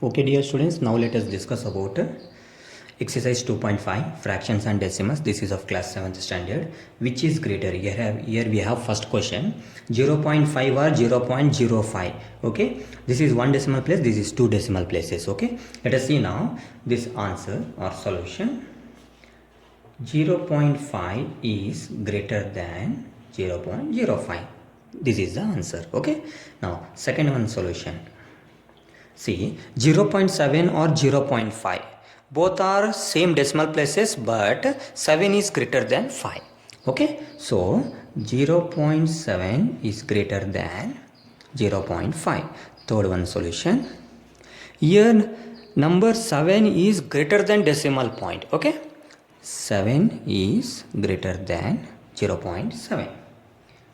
Okay, dear students, now let us discuss about exercise 2.5 fractions and decimals. This is of class 7th standard. Which is greater? Here we have first question 0.5 or 0.05. Okay, this is one decimal place, this is two decimal places. Okay, let us see now this answer or solution. 0.5 is greater than 0.05. This is the answer. Okay, now second one solution. See 0.7 or 0.5, both are same decimal places, but 7 is greater than 5. Okay, so 0.7 is greater than 0.5. Third one solution. Here number 7 is greater than decimal point. Okay, 7 is greater than 0.7.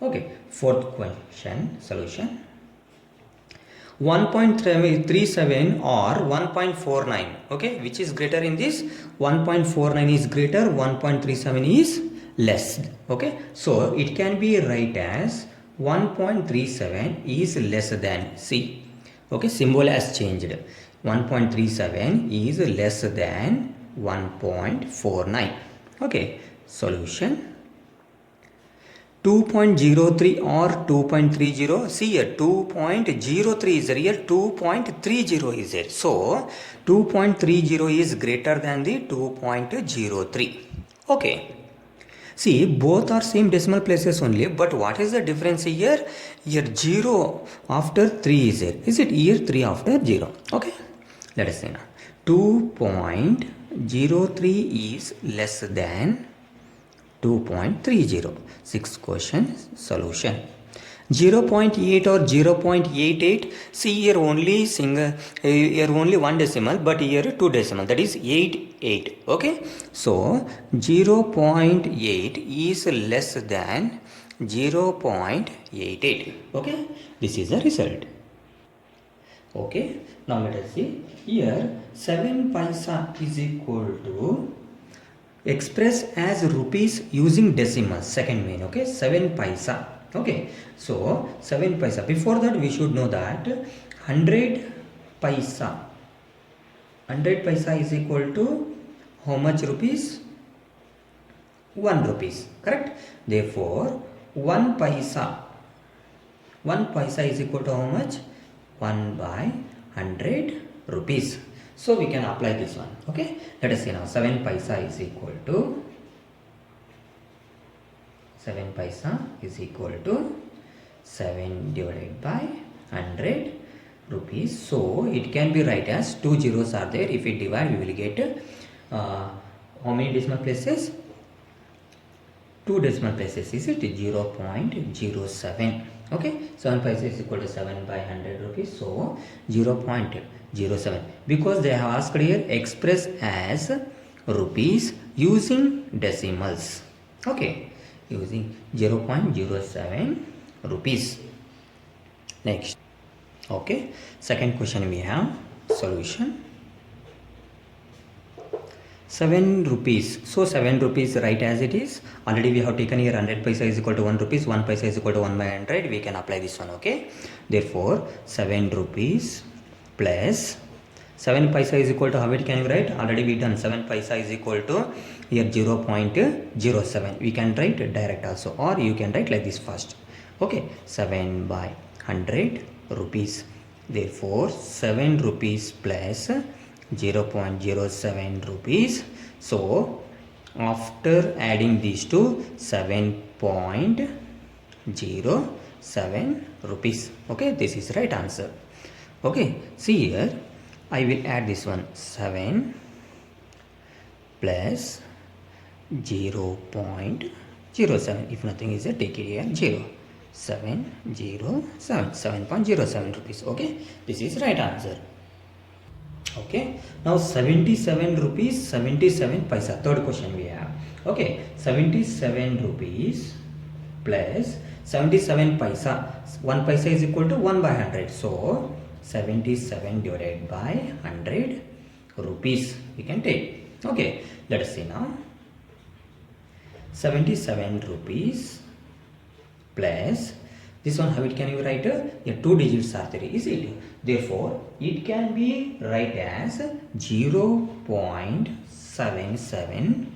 Okay, fourth question solution. 1.37 or 1.49. Okay, which is greater in this? 1.49 is greater, 1.37 is less. Okay, so it can be write as 1.37 is less than C. Okay, symbol has changed. 1.37 is less than 1.49. Okay, solution 2.03 or 2.30. See here, 2.03 is here, 2.30 is here. So 2.30 is greater than the 2.03. Okay, see both are same decimal places only, but what is the difference here? Here 0 after 3 is here. Is it here 3 after 0? Okay, let us see now. 2.03 is less than 2.30. Sixth question solution. 0.8 or 0.88. See here only here only one decimal, but here two decimal, that is 88. Okay, so 0.8 is less than 0.88. Okay, this is the result. Okay, now let us see here 7 paisa is equal to express as rupees using decimals. Second main. Okay, 7 paisa. Okay, so 7 paisa. Before that we should know that 100 paisa is equal to how much rupees? 1 rupees, correct? Therefore 1 paisa is equal to how much? 1 by 100 rupees. So we can apply this one. Okay, let us see now. 7 paisa is equal to 7 divided by 100 rupees. So it can be write as 2 zeros are there. If we divide, we will get how many decimal places? 2 decimal places. Is it 0.07? Okay, 7 paisa is equal to 7 by 100 rupees. So 0.07, because they have asked here express as rupees using decimals. Okay, using 0.07 rupees. Next. Okay, second question we have solution. 7 rupees. So 7 rupees write as it is. Already we have taken here 100 paisa is equal to 1 rupees. 1 paisa is equal to 1 by 100. We can apply this one. Okay, therefore 7 rupees plus 7 paisa is equal to, how it can you write? Already we done. 7 paisa is equal to here 0.07. We can write direct also, or you can write like this first. Okay, 7 by 100 rupees. Therefore 7 rupees plus 0.07 rupees. So after adding these two, 7.07 rupees. Okay, this is right answer. Okay, see here I will add this one. 7 plus 0.07. If nothing is there, take it here 0. 7.07 rupees. Okay, this is right answer. Okay, now 77 rupees 77 paisa. Third question we have. Okay, 77 rupees plus 77 paisa. 1 paisa is equal to 1 by 100. So 77 divided by 100 rupees we can take. Okay, let us see now. 77 rupees plus This one, how it can you write? Yeah, 2 digits are there, is it? Therefore, it can be write as 0.77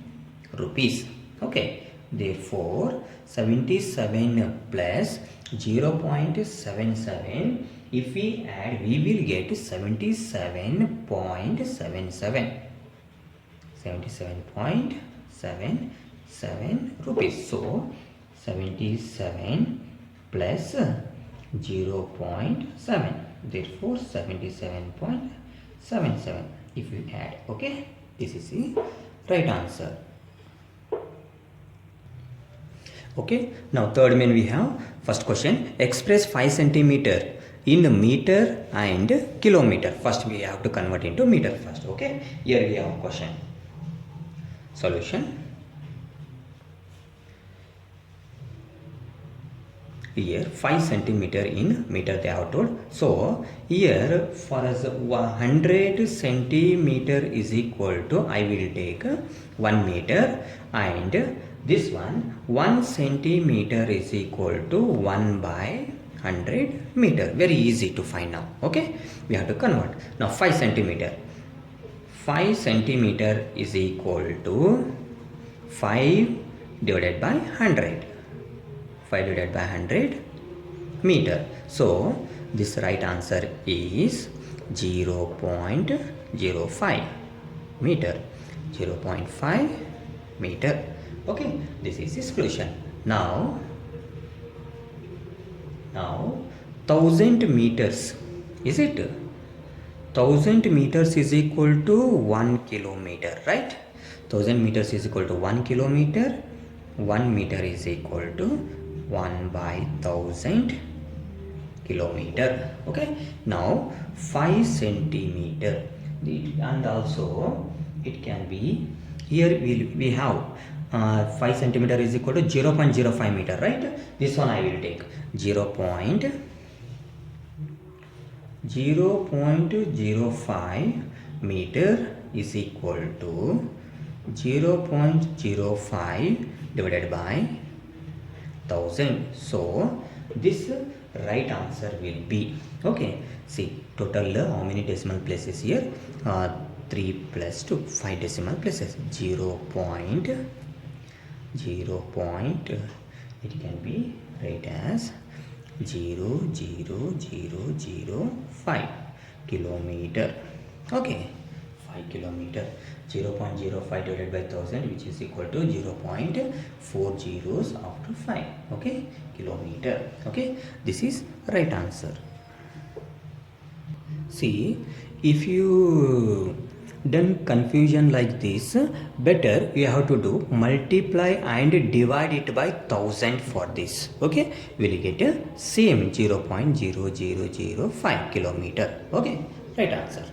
rupees. Okay. Therefore, 77 plus 0.77, if we add, we will get 77.77. 77.77 rupees. So 77 plus 0.7, therefore 77.77 if we add. Okay, this is the right answer. Okay, now third main we have first question, express 5 centimeter in meter and kilometer. First we have to convert into meter first. Okay, here we have question. Solution. Here 5 centimeter in meter they have told. So here for us 100 centimeter is equal to, I will take 1 meter, and this one 1 centimeter is equal to 1 by 100 meter. Very easy to find now. Okay, we have to convert. Now 5 centimeter. 5 centimeter is equal to 5 divided by 100. 5 divided by 100 meter. So this right answer is 0.05 meter. 0.5 meter. Okay, this is the solution. Now 1000 meters, is it? 1000 meters is equal to 1 kilometer, right? 1000 meters is equal to 1 kilometer. 1 meter is equal to 1 by 1000 kilometer. Okay, now 5 centimeter, and also it can be, here we have 5 centimeter is equal to 0.05 meter, right? This one I will take 0.05 meter is equal to 0.05 divided by 1000. So this right answer will be, okay, see total how many decimal places here? 3 plus 2, 5 decimal places. 0. It can be right as 0.0005 kilometer. Okay, 5 kilometer. 0.05 divided by 1000, which is equal to 0.4 zeros after 5. Okay, kilometer. Okay, this is right answer. See, if you done confusion like this, better you have to do multiply and divide it by 1000 for this. Okay, we will get a same 0.0005 kilometer. Okay, right answer.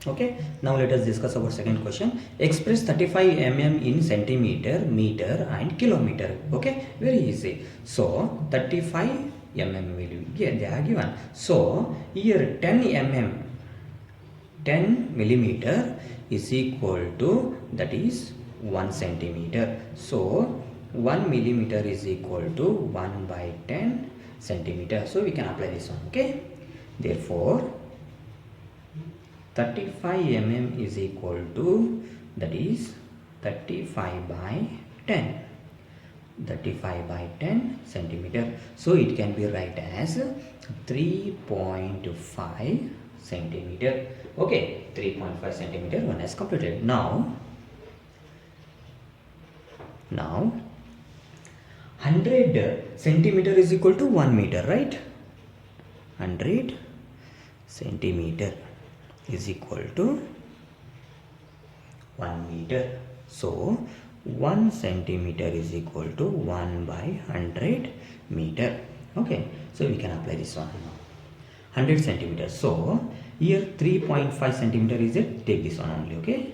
Okay, now let us discuss our second question. Express 35 mm in centimeter, meter and kilometer. Okay, very easy. So 35 mm will get, they are given. So here 10 mm, 10 millimeter is equal to, that is 1 centimeter. So 1 millimeter is equal to 1 by 10 centimeter. So we can apply this one. Okay, therefore 35 mm is equal to, that is 35 by 10. 35 by 10 centimeter. So it can be write as 3.5 centimeter. Okay, 3.5 centimeter, one has completed. Now 100 centimeter is equal to 1 meter, right? 100 centimeter is equal to 1 meter. So 1 centimeter is equal to 1 by 100 meter. Okay, so we can apply this one now. 100 centimeters. So here 3.5 centimeter is it? Take this one only. Okay,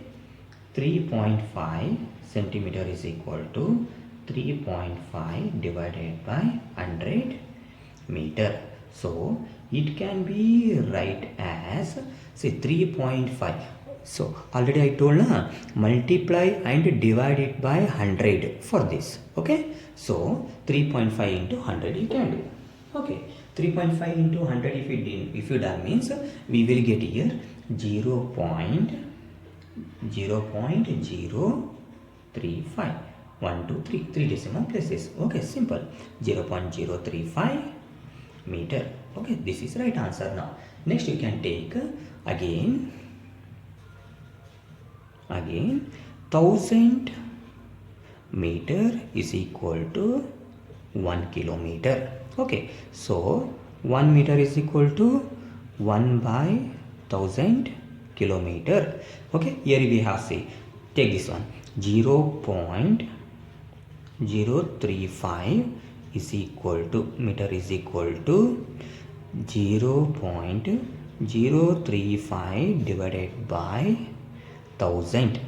3.5 centimeter is equal to 3.5 divided by 100 meter. So it can be right as, say, 3.5. So already I told multiply and divide it by 100 for this. Okay, so 3.5 into 100 you can do. Okay, 3.5 into 100 if you done means we will get here 0.035. 1, 2, 3, 3 decimal places. Okay, simple. 0.035 meter. Okay, this is right answer. Now next you can take again 1000 meter is equal to 1 kilometer. Okay, so 1 meter is equal to 1 by 1000 kilometer. Okay, here we have say take this one 0.035 is equal to meter is equal to 0.035 divided by 1000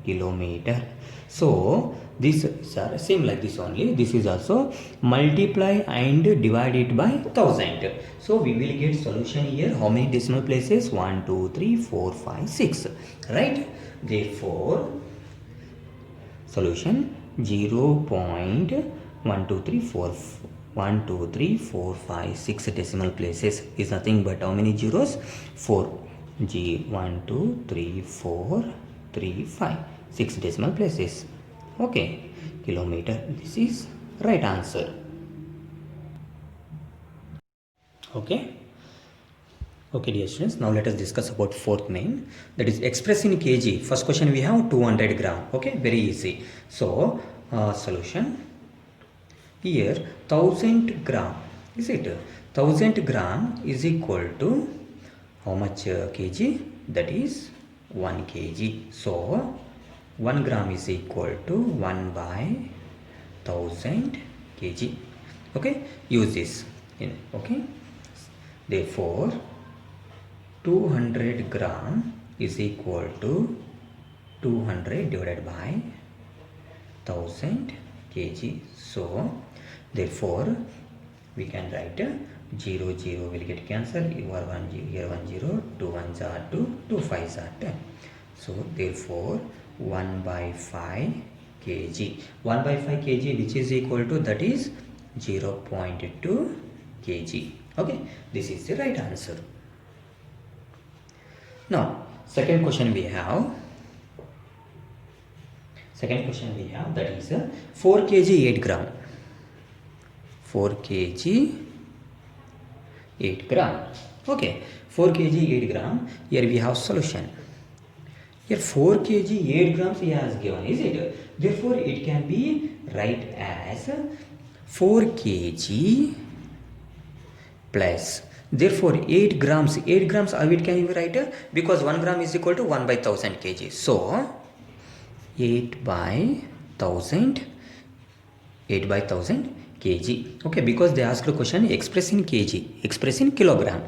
kilometer. So this is same like this only. This is also multiply and divide it by 1000. So we will get solution here. How many decimal places? 1, 2, 3, 4, 5, 6. Right? Therefore, solution 0.12345 decimal places is nothing but how many zeros? 4. 1, 2, 3, 4, 3, 5. 6 decimal places. Okay, kilometer. This is right answer. Okay. Okay, dear students, now let us discuss about fourth main, that is express in kg. First question we have 200 gram. Okay, very easy. So solution here 1000 gram, is it 1000 gram is equal to how much kg? That is 1 kg. So 1 gram is equal to 1 by 1000 kg. Okay, use this in. Okay, therefore 200 gram is equal to 200 divided by 1000 kg. So therefore we can write 0 0 will get cancelled. Here 1 0, 2 1s are 2, 2 5s are 10. So therefore 1 by 5 kg. 1 by 5 kg which is equal to, that is 0.2 kg. Okay, this is the right answer. Now second question we have, that is 4 kg 8 gram. 4 kg 8 gram. Okay, 4 kg 8 gram. Here we have solution. Here 4 kg 8 grams he has given, is it? Therefore it can be write as 4 kg plus, therefore 8 grams how it can be write? Because 1 gram is equal to 1 by 1000 kg. So 8 by 1000 kg. Okay, because they asked a question express in kg, express in kilogram.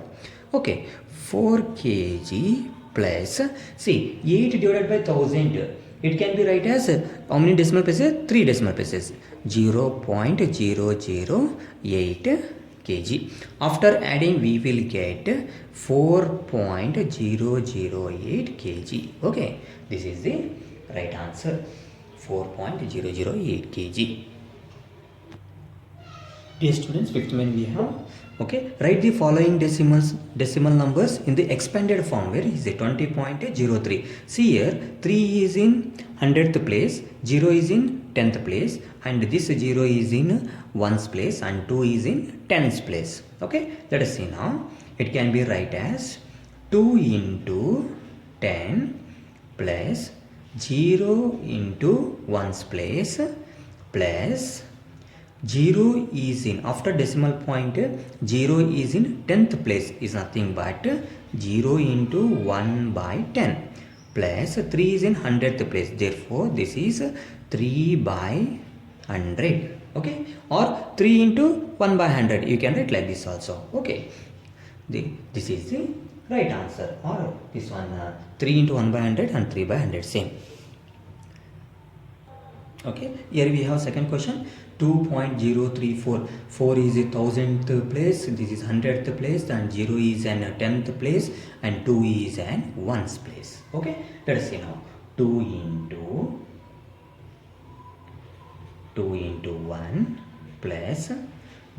Okay, 4 kg plus, see 8 divided by 1000, it can be write as how many decimal places? 3 decimal places. 0.008 kg. After adding we will get 4.008 kg. Okay, this is the right answer, 4.008 kg. Dear students, fifth main we have. Okay, write the following decimal numbers in the expanded form. Where is it? 20.03. See here, 3 is in 100th place, 0 is in 10th place, and this 0 is in 1's place and 2 is in 10's place. Okay, let us see now. It can be write as 2 into 10 plus 0 into 1's place plus 0 is in, after decimal point 0 is in 10th place is nothing but 0 into 1 by 10 plus 3 is in 100th place. Therefore this is 3 by 100. Okay, or 3 into 1 by 100 you can write like this also. Okay, this is the right answer, or this one 3 into 1 by 100 and 3 by 100 same. Okay, here we have second question, 2.034. 4 is a 1000th place, this is 100th place, and 0 is an 10th place, and 2 is an 1's place. Okay, let us see now. 2 into 1 plus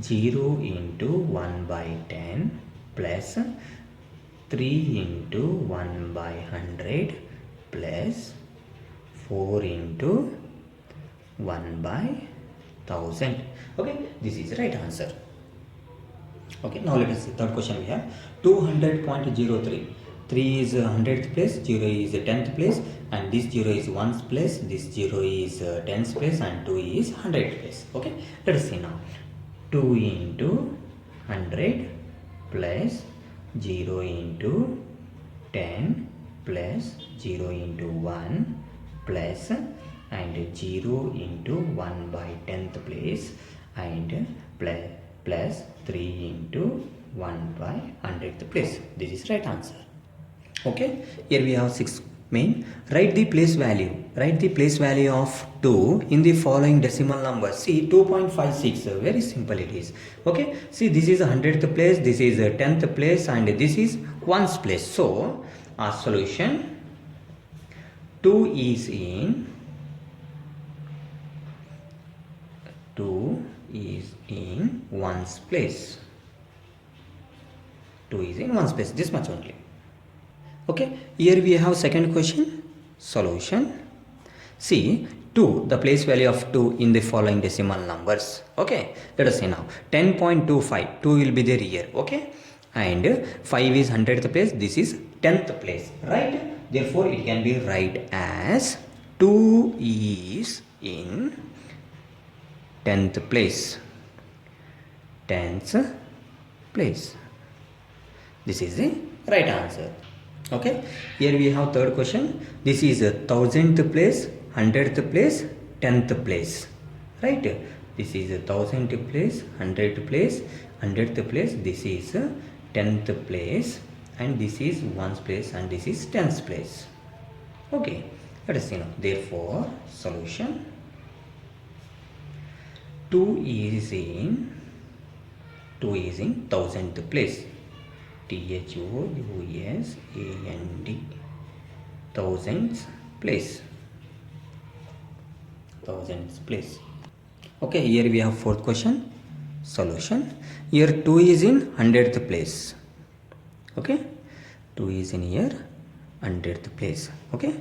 0 into 1 by 10 plus 3 into 1 by 100 plus 4 into 1 by 1000. Okay, this is the right answer. Okay, now let us see third question. We have 200.03. 3 is 100th place, 0 is 10th place, and this 0 is 1st place, this 0 is 10th place, and 2 is 100th place. Okay, let us see now. 2 into 100 plus 0 into 10 plus 0 into 1 plus and 0 into 1 by 10th place and plus 3 into 1 by 100th place. This is right answer. Okay, here we have 6 main. Write the place value. Write the place value of 2 in the following decimal number. See, 2.56. Very simple it is. Okay, see, this is 100th place, this is 10th place, and this is 1's place. So, our solution 2 is in 1's place. 2 is in 1's place. This much only. Okay, here we have second question. Solution. See, 2, the place value of 2 in the following decimal numbers. Okay, let us see now. 10.25, 2 will be there here. Okay, and 5 is 100th place, this is 10th place, right? Therefore, it can be right as 2 is in 10th place. 10th place. This is the right answer. Okay, here we have third question. This is 1000th place, 100th place, 10th place, right? This is 1000th place, 100th place, 100th place. This is 10th place, and this is 1's place, and this is 10th place. Okay, let us see now. Therefore, solution 2 is in 1000th place. THOUSAND, thousandth place. Okay, here we have fourth question. Solution. Here 2 is in 100th place. Okay, 2 is in here 100th place. Okay,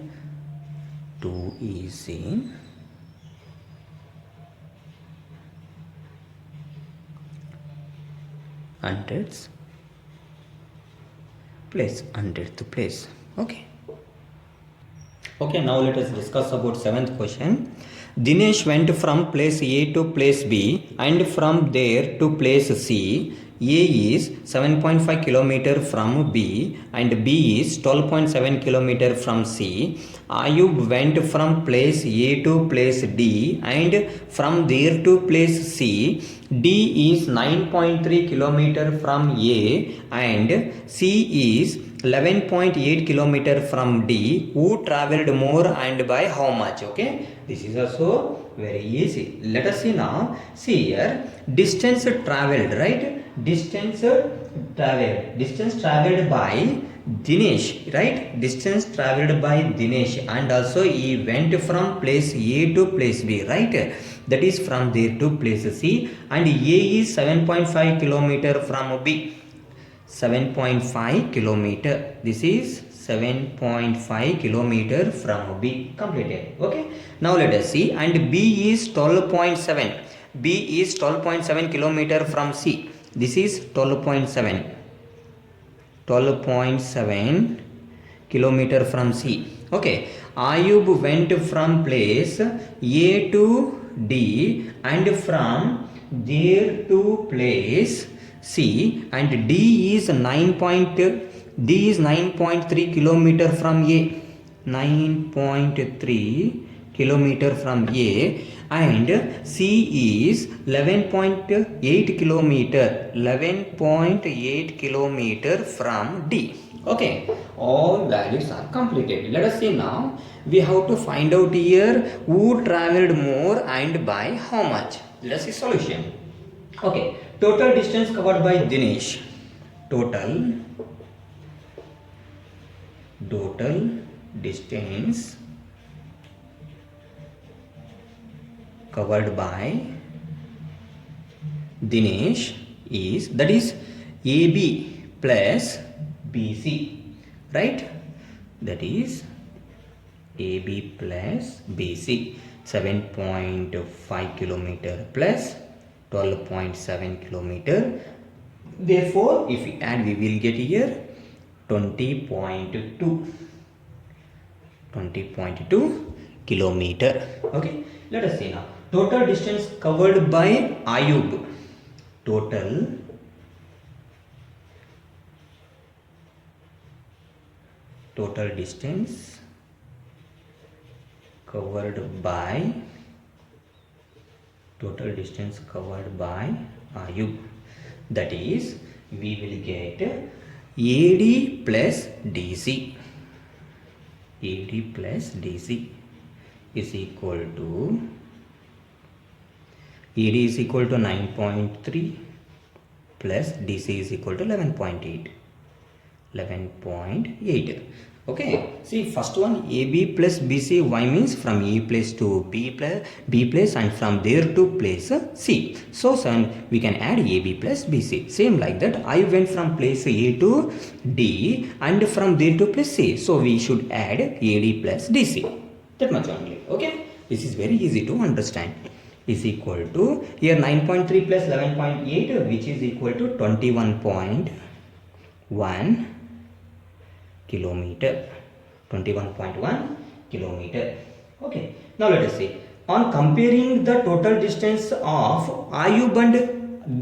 2 is in hundredth place. Okay, now let us discuss about 7th question. Dinesh went from place A to place B and from there to place C. A is 7.5 km from B and B is 12.7 km from C. Ayub went from place A to place D and from there to place C. D is 9.3 km from A and C is 11.8 km from D. Who traveled more and by how much? Okay, this is also very easy. Let us see now. See here, distance traveled, right? Distance traveled by Dinesh, right? Distance traveled by Dinesh, and also he went from place A to place B, right? That is from there to place C, and A is 7.5 km from B. 7.5 km. This is 7.5 km from B. Completed. Okay. Now let us see. And B is 12.7. B is 12.7 km from C. This is 12.7 km from C. Okay. Ayub went from place A to D and from there to place C, and D is 9.3 km from A. 9.3 km from A, and C is 11.8 km from D. Okay, all values are completed. Let us see now. We have to find out here who traveled more and by how much. Let us see solution. Okay, total distance covered by Dinesh. Total distance covered by Dinesh is, that is AB plus BC, right? That is AB plus BC, 7.5 kilometer plus 12.7 kilometer. Therefore, if we add, we will get here 20.2 kilometer. Okay, let us see now. Total distance covered by Ayub. Total distance covered by Ayub, that is, we will get AD plus DC. AD plus DC is equal to, AD is equal to 9.3 plus DC is equal to 11.8. Okay, see, first one, AB plus BC, Y means from A place to B place and from there to place C. So we can add AB plus BC. Same like that, I went from place A to D and from there to place C. So we should add AD plus DC. That much only. Okay, this is very easy to understand. Is equal to, here 9.3 plus 11.8, which is equal to 21.1 kilometer. 21.1 kilometer. Okay, now let us see. On comparing the total distance of Ayub and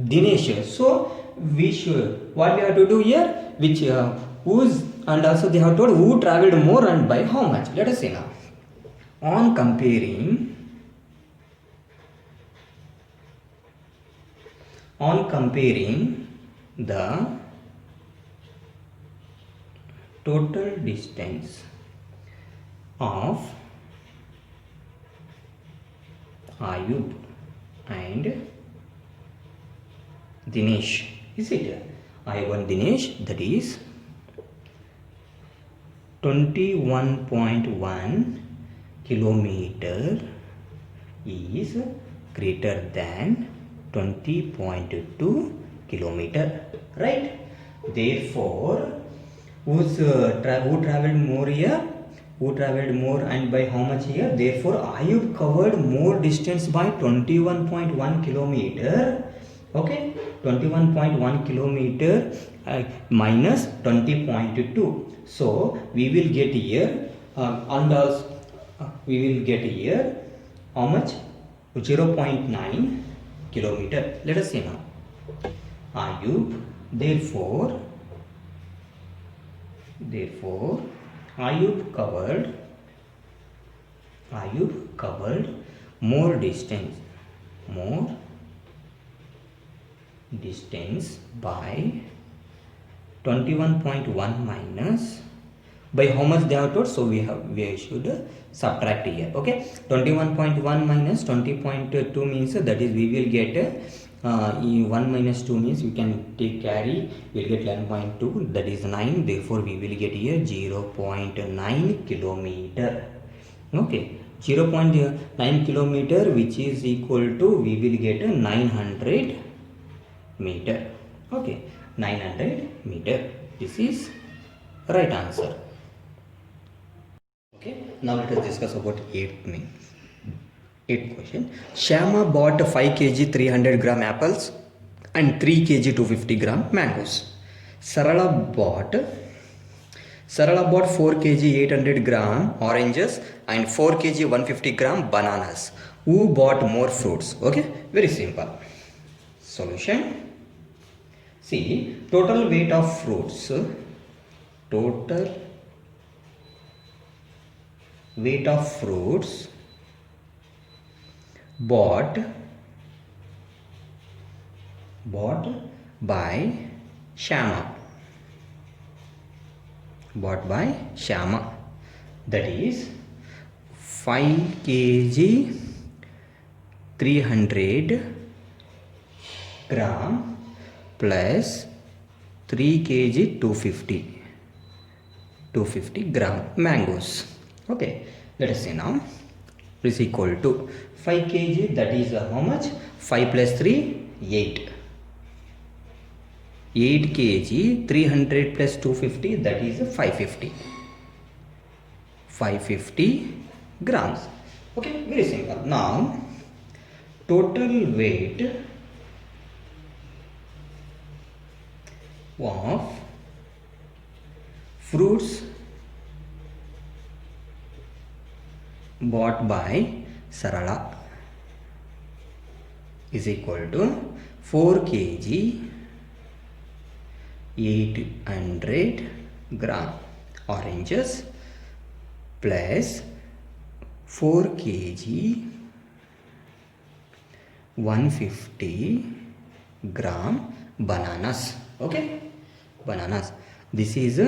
Dinesh, so we should, what we have to do here, which who's, and also they have told who traveled more and by how much. Let us see now. On comparing the total distance of Ayub and Dinesh, is it? Ayub and Dinesh, that is 21.1 kilometer is greater than 20.2 kilometer, right? Therefore, who traveled more here? Who traveled more and by how much here? Therefore, Ayub covered more distance by 21.1 kilometer. Okay, 21.1 kilometer minus 20.2. So we will get here we will get here how much? 0.9 kilometer. Let us see now. Ayub, therefore Ayub covered more distance by 21.1 minus by how much they have told, so we should subtract here. Okay, 21.1 minus 20.2 means that is we will get 1 minus 2 means we can take carry, we will get 11.2, that is 9. Therefore we will get here 0.9 kilometer. Okay, 0.9 kilometer, which is equal to, we will get 900 meter. Okay, 900 meter. This is right answer. Okay, now let us discuss about 8th question. Shyama bought 5 kg 300 gram apples and 3 kg 250 gram mangoes. Sarala bought 4 kg 800 gram oranges and 4 kg 150 gram bananas. Who bought more fruits? Okay, very simple. Solution. See, total weight of fruits. Total weight of fruits bought by Shyama. That is 5 kg 300 gram plus 3 kg 250 gram mangoes. Okay, let us see now. Is equal to 5 kg, that is how much? 5 plus 3, 8. 8 kg 300 plus 250, that is 550 grams. Okay, very simple. Now total weight of fruits bought by Sarala is equal to 4 kg 800 gram oranges plus 4 kg 150 gram bananas. Okay, bananas. This is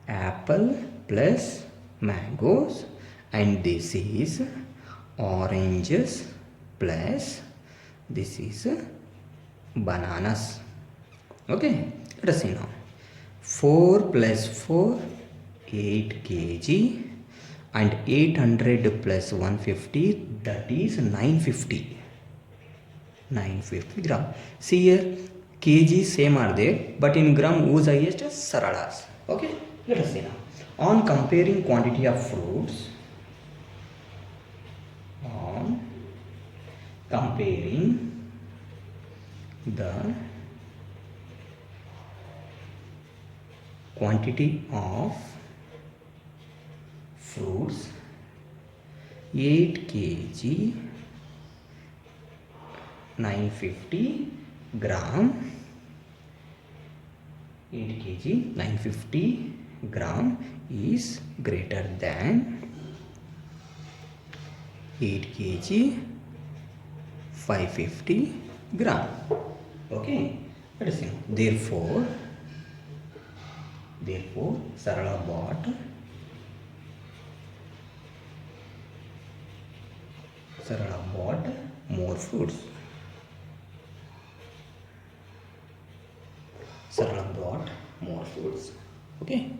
apple plus mangoes, and this is oranges plus this is bananas. Okay, let us see now. 4 plus 4, 8 kg, and 800 plus 150, that is 950 gram. See here, kg same are there, but in gram whose highest? Sarala's. Okay, let us see now. On comparing quantity of fruits, on comparing the quantity of fruits, 8 kg 950 gram, 8 kg 950 gram is greater than 8 kg 550 gram. Okay, let us see. Therefore Sarala bought more fruits. Sarala bought more fruits. Okay.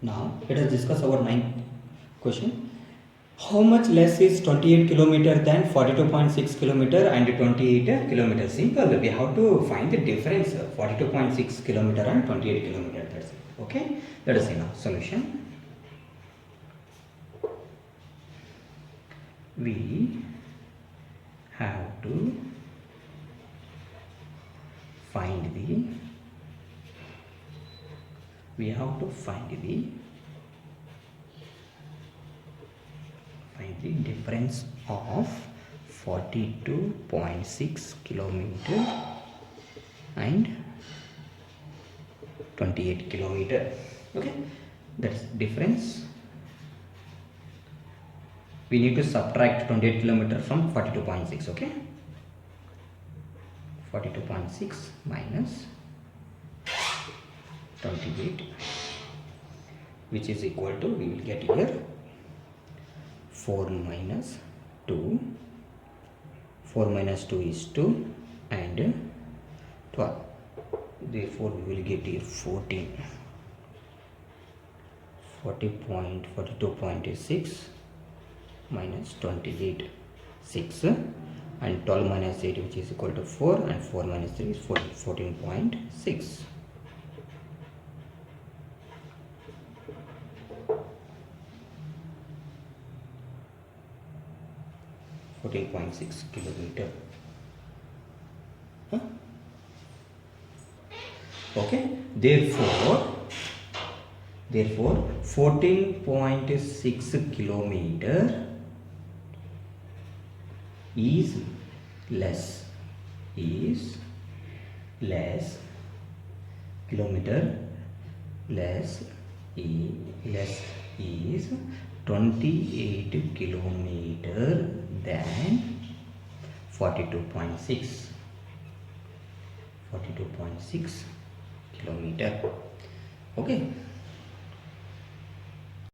Now let us discuss our ninth question. How much less is 28 kilometer than 42.6 kilometer and 28 kilometer? Simple. We have to find the difference. 42.6 kilometer and 28 kilometer. That's it. Okay. Let us see now. Solution. We have to find the difference of 42.6 kilometer and 28 kilometer. Okay, that's difference. We need to subtract 28 kilometer from 42.6. Okay, 42.6 minus 28, which is equal to, we will get here 4 minus 2. 4 minus 2 is 2 and 12. Therefore we will get here 42.6 minus 28, 6, and 12 minus 8, which is equal to 4, and 4 minus 3 is 14.6. kilometer. Okay, therefore 14.6 kilometer is less kilometer less is 28 kilometer than 42.6 kilometer. Okay,